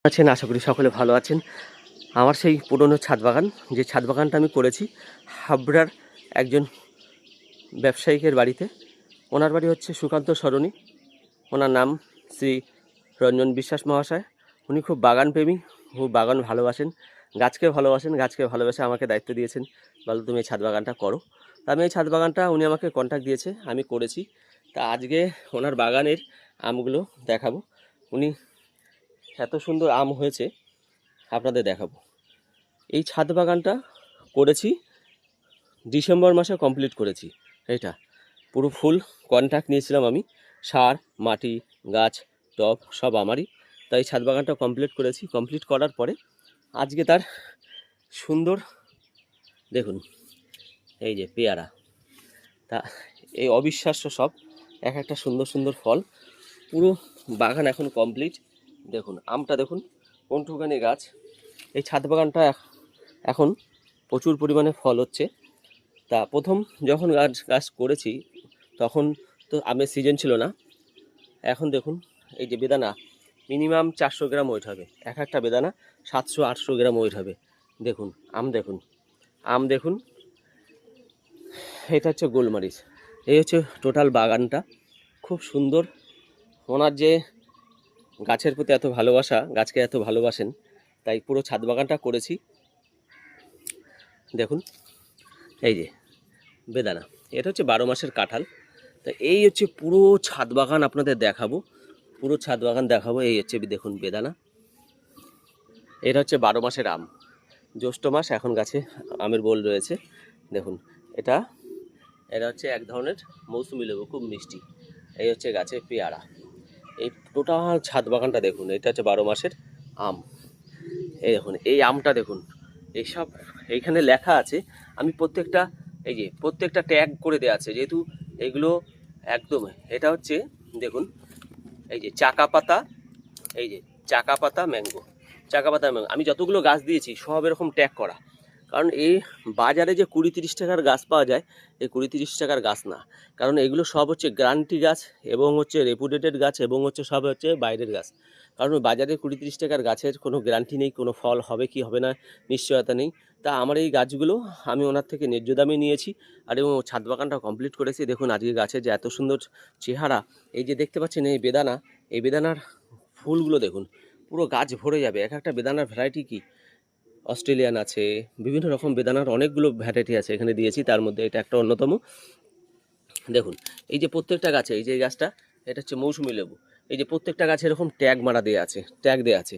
আছেন, আশা করি সকলে ভালো আছেন। আমার সেই পুরনো ছাদ বাগান, যে ছাদ বাগানটা আমি করেছি হাবড়ার একজন ব্যবসায়িকের বাড়িতে। ওনার বাড়ি হচ্ছে সুকান্ত সরণি। ওনার নাম শ্রী রঞ্জন বিশ্বাস মহাশয়। উনি খুব বাগানপ্রেমী, খুব বাগান ভালোবাসেন, গাছকে ভালোবাসেন। গাছকে ভালোবেসে আমাকে দায়িত্ব দিয়েছেন, বলো তুমি এই ছাদ বাগানটা করো। তা আমি এই ছাদ বাগানটা, উনি আমাকে কন্ট্যাক্ট দিয়েছে, আমি করেছি। তা আজকে ওনার বাগানের আমগুলো দেখাবো। উনি এত সুন্দর আম হয়েছে আপনাদের দেখাবো। এই ছাদ বাগানটা করেছি ডিসেম্বর মাসে, কমপ্লিট করেছি। এটা পুরো ফুল কন্ট্রাক্ট নিয়েছিলাম আমি, সার, মাটি, গাছ, টব সব আমারই। তাই ছাদ বাগানটা কমপ্লিট করেছি। কমপ্লিট করার পরে আজকে তার সুন্দর দেখুন, এই যে পেয়ারা, তা এই অবিশ্বাস্য সব এক একটা সুন্দর সুন্দর ফল। পুরো বাগান এখন কমপ্লিট। দেখুন আমটা দেখুন কোনটুখানি গাছ। এই ছাদ বাগানটা এখন প্রচুর পরিমাণে ফল হচ্ছে। তা প্রথম যখন গাছ করেছি তখন তো আমের সিজন ছিল না। এখন দেখুন এই যে বেদানা মিনিমাম 400 গ্রাম ওয়েট হবে, এক একটা বেদানা 700-800 গ্রাম ওয়েট হবে। দেখুন আম, দেখুন আম, দেখুন এটা হচ্ছে গোলমরিচ। এই হচ্ছে টোটাল বাগানটা, খুব সুন্দর। ওনার যে গাছের প্রতি এত ভালোবাসা, গাছকে এত ভালোবাসেন, তাই পুরো ছাদ বাগানটা করেছি। দেখুন এই যে বেদানা, এটা হচ্ছে 12 মাসের কাঁঠাল। তা এই হচ্ছে পুরো ছাদ বাগান আপনাদের দেখাবো, পুরো ছাদ বাগান দেখাবো। এই হচ্ছে দেখুন বেদানা, এটা হচ্ছে 12 মাসের আম। জ্যৈষ্ঠ মাস, এখন গাছে আমের বোল রয়েছে। দেখুন এটা এটা হচ্ছে এক ধরনের মৌসুমি লেবু, খুব মিষ্টি। এই হচ্ছে গাছে পেয়ারা। এই টোটাল ছাদ বাগানটা দেখুন, এটা হচ্ছে 12 মাসের আম। এই দেখুন এই আমটা দেখুন, এইসব এইখানে লেখা আছে। আমি প্রত্যেকটা, এই যে প্রত্যেকটা ট্যাগ করে দেওয়া আছে, যেহেতু এগুলো একদম, এটা হচ্ছে দেখুন এই যে চাকা পাতা, এই যে চাকা পাতা ম্যাঙ্গো, চাকা পাতা ম্যাঙ্গো। আমি যতগুলো গাছ দিয়েছি সব এরকম ট্যাগ করা, কারণ এই বাজারে যে 20-30 টাকার গাছ পাওয়া যায়, এই 20-30 টাকার গাছ না। কারণ এগুলো সব হচ্ছে গ্যারান্টি গাছ এবং হচ্ছে রেপুটেটেড গাছ এবং হচ্ছে সব হচ্ছে বাইরের গাছ। কারণ বাজারে 20-30 টাকার গাছের কোনো গ্যারান্টি নেই, কোনো ফল হবে কি হবে না নিশ্চয়তা নেই। তা আমার এই গাছগুলো আমি ওনার থেকে ন্যায্য দামে নিয়েছি, আর এবং ছাদ বাগানটা কমপ্লিট করেছি। দেখুন আজকে গাছের যে এত সুন্দর চেহারা, এই যে দেখতে পাচ্ছেন এই বেদানা, এই বেদানার ফুলগুলো দেখুন, পুরো গাছ ভরে যাবে। এক একটা বেদানার ভ্যারাইটি কি অস্ট্রেলিয়ান আছে, বিভিন্ন রকম বেদানার অনেকগুলো ভ্যারাইটি আছে এখানে দিয়েছি, তার মধ্যে এটা একটা অন্যতম। দেখুন এই যে প্রত্যেকটা গাছে, এই যে গাছটা, এটা হচ্ছে মৌসুমি লেবু। এই যে প্রত্যেকটা গাছে এরকম ট্যাগ মারা দেওয়া আছে, ট্যাগ দেওয়া আছে।